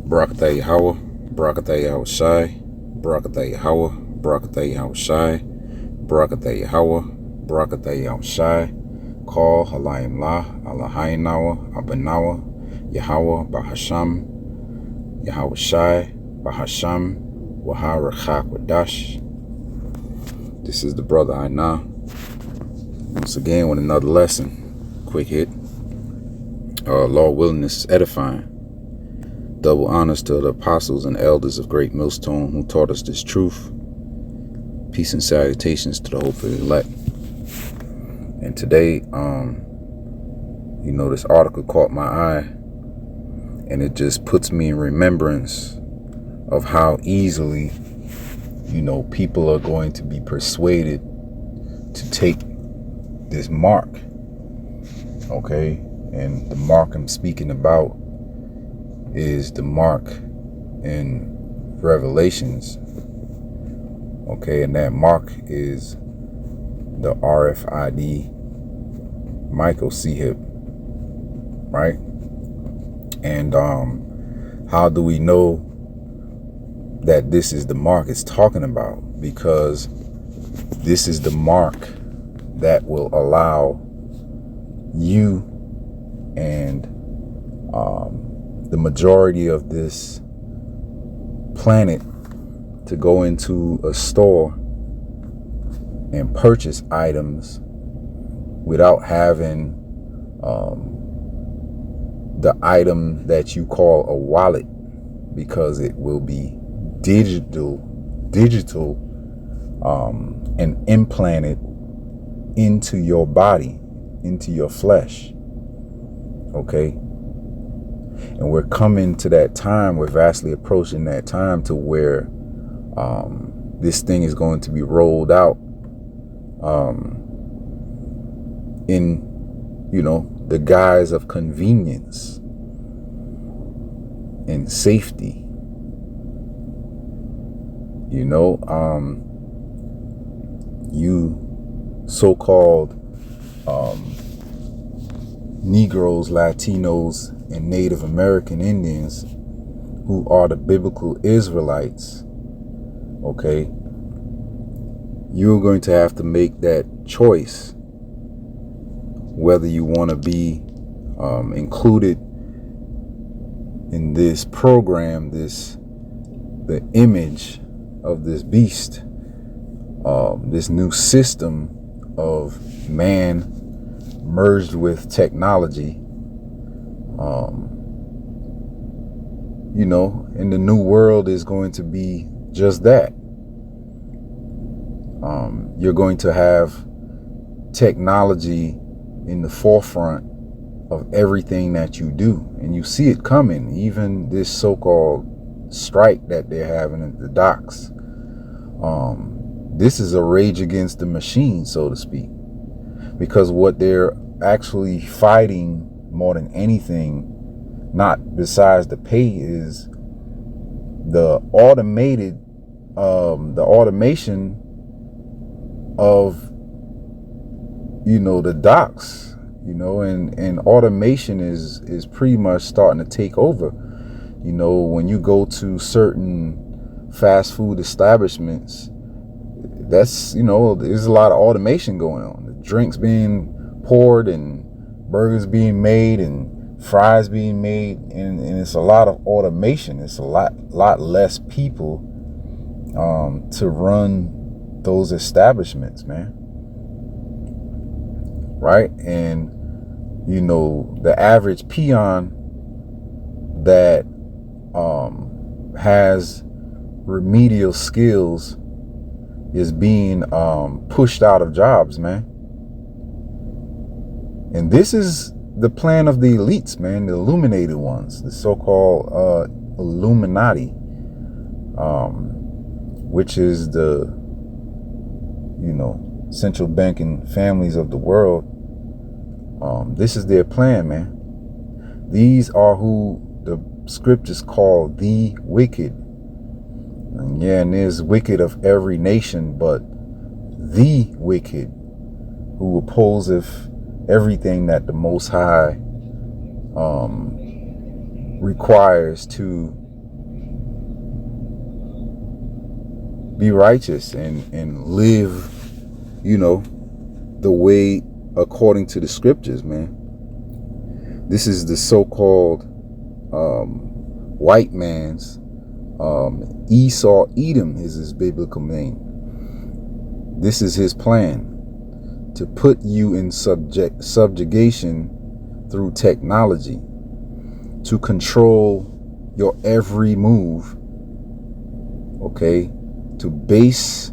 Barakatah Yahweh, Barakatah Yahweh Shai, Barakatah Yahweh, Barakatah Yahweh Shai, Barakatah Yahweh, Barakatah Yahweh Shai, Call Halayim La, Allahayinawa, Abanawa, Yahweh, Bahasham, Yahweh Shai, Bahasham, Waharachak Wadash. This is the brother Aina, once again with another lesson. Quick hit. Lord willing, this is edifying. Double honors to the apostles and elders of Great Millstone who taught us this truth. Peace and salutations to the hopeful elect. And today, this article caught my eye, and it just puts me in remembrance of how easily, people are going to be persuaded to take this mark. Okay? And the mark I'm speaking about is the mark in Revelations. Okay, and that mark is the RFID microchip, right? And how do we know that this is the mark it's talking about? Because this is the mark that will allow you and the majority of this planet to go into a store and purchase items without having the item that you call a wallet, because it will be digital and implanted into your body, into your flesh. Okay? And we're coming to that time, we're vastly approaching that time to where this thing is going to be rolled out in, the guise of convenience and safety. You so-called Negroes, Latinos, and Native American Indians who are the biblical Israelites, okay, you're going to have to make that choice whether you want to be included in this program, the image of this beast, this new system of man merged with technology. And the new world is going to be just that. You're going to have technology in the forefront of everything that you do. And you see it coming. Even this so-called strike that they're having at the docks. This is a rage against the machine, so to speak. Because what they're actually fighting more than anything, not besides the pay, is the automation of the docks, and automation is pretty much starting to take over. When you go to certain fast food establishments, that's there's a lot of automation going on. The drinks being poured and burgers being made and fries being made, and it's a lot of automation. It's a lot less people to run those establishments, man. Right? And the average peon that has remedial skills is being pushed out of jobs, man. And this is the plan of the elites, man, the illuminated ones, the so-called Illuminati, which is the central banking families of the world. This is their plan, man. These are who the scriptures call the wicked. And there's wicked of every nation, but the wicked, who opposeth everything that the Most High requires to be righteous and live, the way according to the scriptures, man. This is the so-called white man's Esau Edom is his biblical name. This is his plan, to put you in subjugation through technology, to control your every move, okay, to base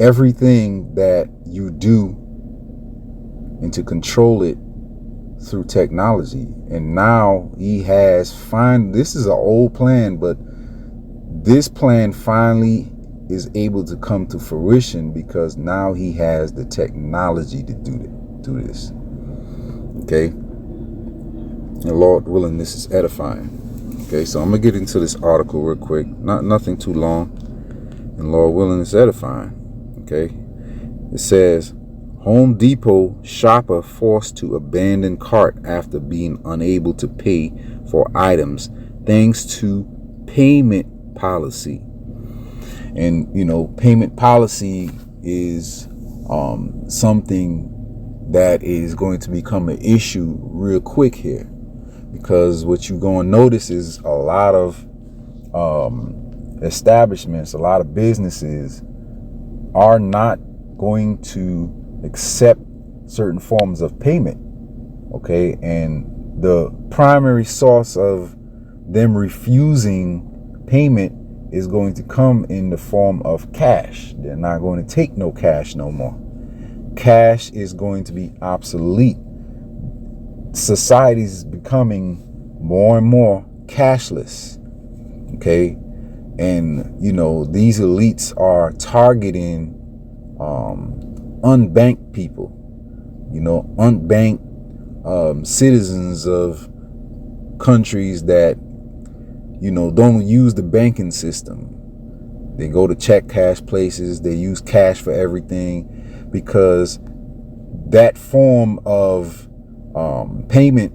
everything that you do and to control it through technology. And now he has this is an old plan, but this plan finally is able to come to fruition because now he has the technology to do this. Okay. And Lord willing, this is edifying. Okay, so I'm gonna get into this article real quick. Nothing too long. And Lord willing, it's edifying. Okay. It says, Home Depot shopper forced to abandon cart after being unable to pay for items thanks to payment policy. And, payment policy is something that is going to become an issue real quick here, because what you're going to notice is a lot of establishments, a lot of businesses are not going to accept certain forms of payment. Okay. And the primary source of them refusing payment is going to come in the form of cash. They're not going to take no cash no more. Cash is going to be obsolete. Society is becoming more and more cashless. Okay. And, these elites are targeting unbanked people, unbanked citizens of countries that, don't use the banking system. They go to check cash places. They use cash for everything because that form of payment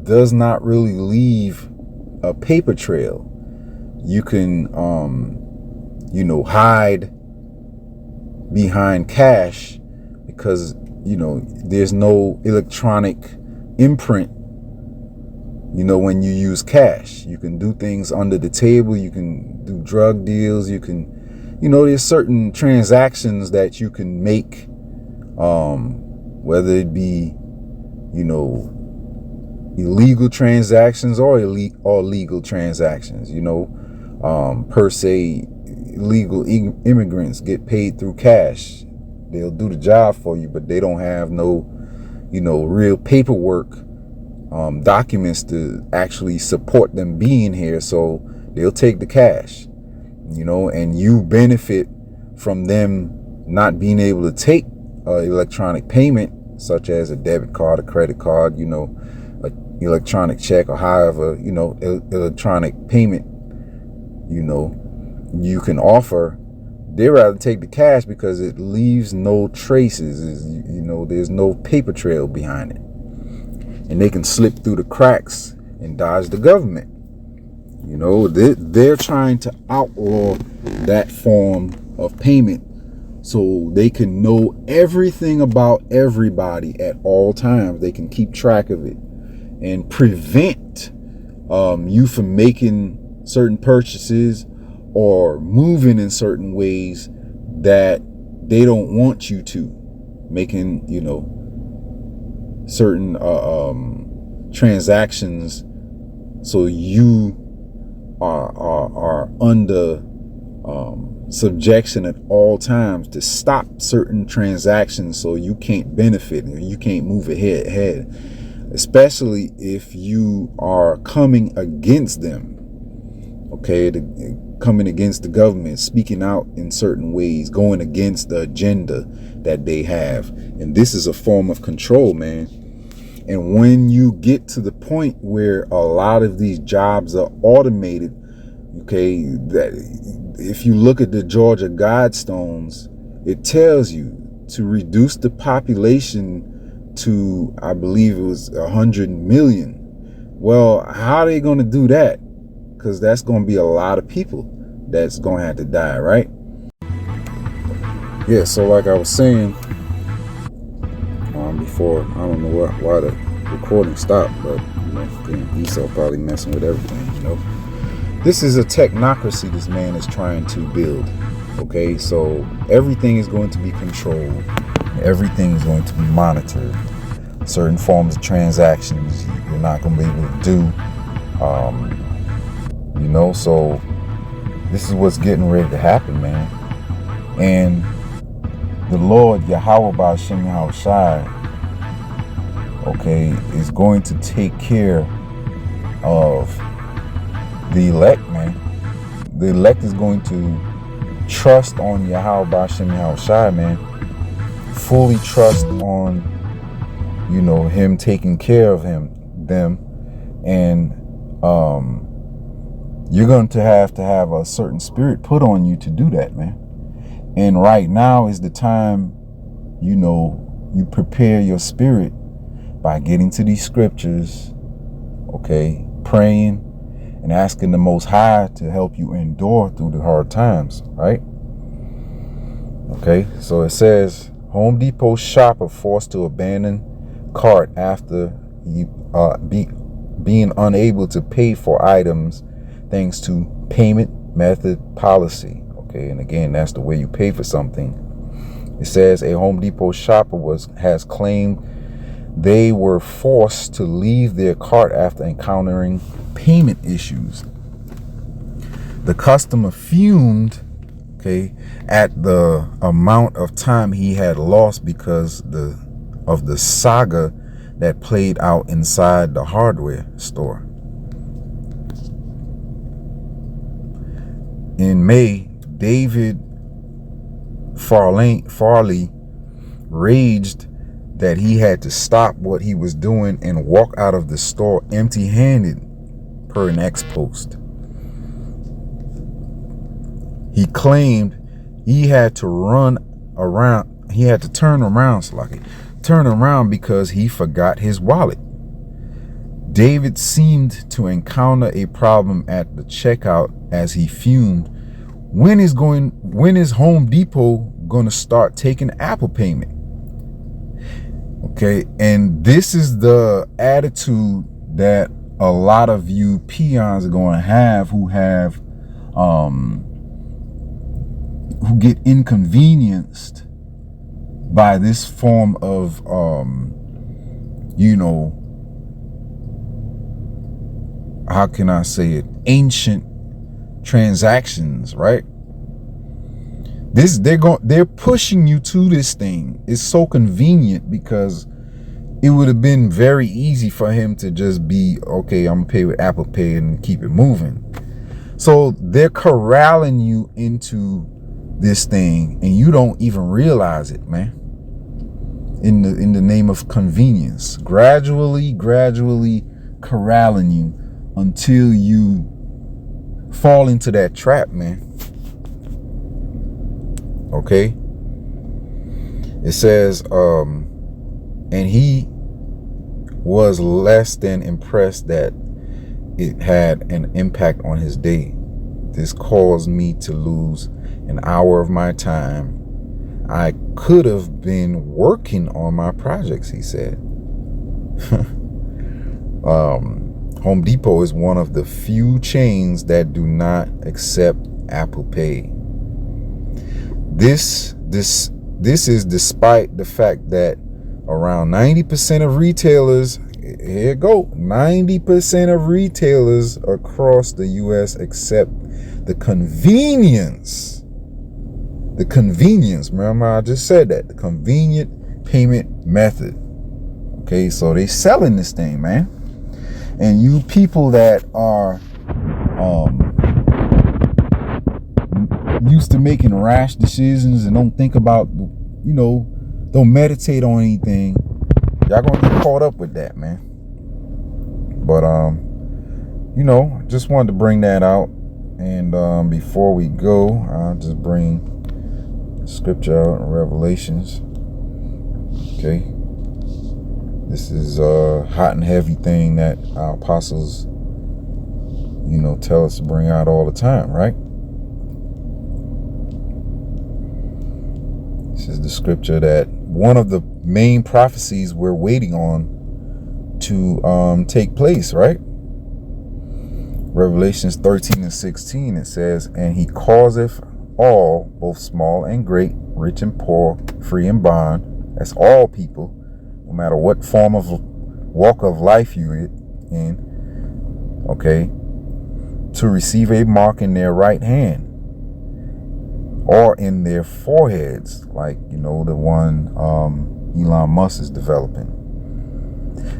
does not really leave a paper trail. You can, hide behind cash because, there's no electronic imprint. When you use cash, you can do things under the table. You can do drug deals. You can, there's certain transactions that you can make, whether it be, illegal transactions or legal transactions, per se. Illegal immigrants get paid through cash. They'll do the job for you, but they don't have no, real paperwork, documents to actually support them being here. So they'll take the cash, and you benefit from them not being able to take electronic payment, such as a debit card, a credit card, an electronic check, or however, electronic payment, you can offer. They rather take the cash because it leaves no traces. There's no paper trail behind it, and they can slip through the cracks and dodge the government. They're trying to outlaw that form of payment so they can know everything about everybody at all times. They can keep track of it and prevent you from making certain purchases or moving in certain ways that they don't want you to, making, certain transactions so you are under subjection at all times to stop certain transactions so you can't benefit and you can't move ahead, especially if you are coming against them. Okay, coming against the government, speaking out in certain ways, going against the agenda that they have. And this is a form of control, man. And when you get to the point where a lot of these jobs are automated, okay, that if you look at the Georgia Guidestones, it tells you to reduce the population to, I believe it was 100 million. Well, how are they going to do that? Because that's going to be a lot of people. that's going to have to die, right? Yeah, so like I was saying before, I don't know why the recording stopped, but Esau probably messing with everything. This is a technocracy this man is trying to build. Okay, so everything is going to be controlled. Everything is going to be monitored. Certain forms of transactions you're not going to be able to do. So this is what's getting ready to happen, man. And the Lord, Yahweh Ba'Shem Yahushai, okay, is going to take care of the elect, man. The elect is going to trust on Yahweh Ba'Shem Yahushai, man. Fully trust on, him taking care of them. And you're going to have a certain spirit put on you to do that, man. And right now is the time, you prepare your spirit by getting to these scriptures, okay, praying and asking the Most High to help you endure through the hard times, right? Okay, so it says, Home Depot shopper forced to abandon cart after being unable to pay for items thanks to payment method policy. Okay, and again, that's the way you pay for something. It says a Home Depot shopper has claimed they were forced to leave their cart after encountering payment issues. The customer fumed, okay, at the amount of time he had lost because of the saga that played out inside the hardware store. In May, David Farley raged that he had to stop what he was doing and walk out of the store empty-handed, per an ex-post. He claimed he had to turn around because he forgot his wallet. David seemed to encounter a problem at the checkout as he fumed. When is Home Depot going to start taking Apple payment? Okay, and this is the attitude that a lot of you peons are going to have who get inconvenienced by this form of how can I say it, ancient transactions, right? They're pushing you to this thing. It's so convenient because it would have been very easy for him to just be, okay, I'm gonna pay with Apple Pay and keep it moving. So they're corralling you into this thing and you don't even realize it, man. In the name of convenience, gradually corralling you until you fall into that trap, man. Okay. It says, and he was less than impressed that it had an impact on his day. This caused me to lose an hour of my time. I could have been working on my projects, he said. Home Depot is one of the few chains that do not accept Apple Pay. This is despite the fact that around 90% of retailers, here you go, 90% of retailers across the U.S. accept the convenience. Remember I just said that, the convenient payment method. Okay, so they selling this thing, man. And you people that are used to making rash decisions and don't think about, don't meditate on anything, y'all gonna get caught up with that, man. But just wanted to bring that out. And before we go, I'll just bring scripture out in Revelations. Okay, this is a hot and heavy thing that our apostles tell us to bring out all the time, right? This is the scripture that one of the main prophecies we're waiting on to take place, right? Revelations 13:16, it says, and he causeth all, both small and great, rich and poor, free and bond, that's all people, no matter what form of walk of life you're in, okay, to receive a mark in their right hand or in their foreheads, like, the one Elon Musk is developing,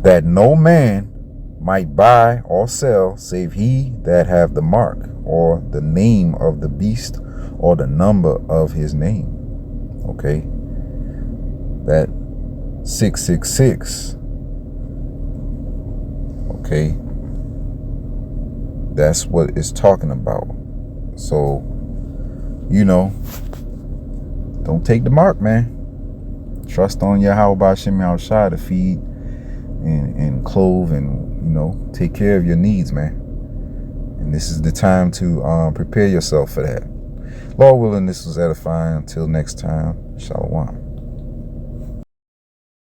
that no man might buy or sell save he that have the mark or the name of the beast or the number of his name. Okay, that 666. Okay, that's what it's talking about. So, don't take the mark, man. Trust on Yahweh B'Shem Yahushua to feed and clothe and take care of your needs, man. And this is the time to prepare yourself for that. Lord willing, this was edifying. Until next time, Shalom.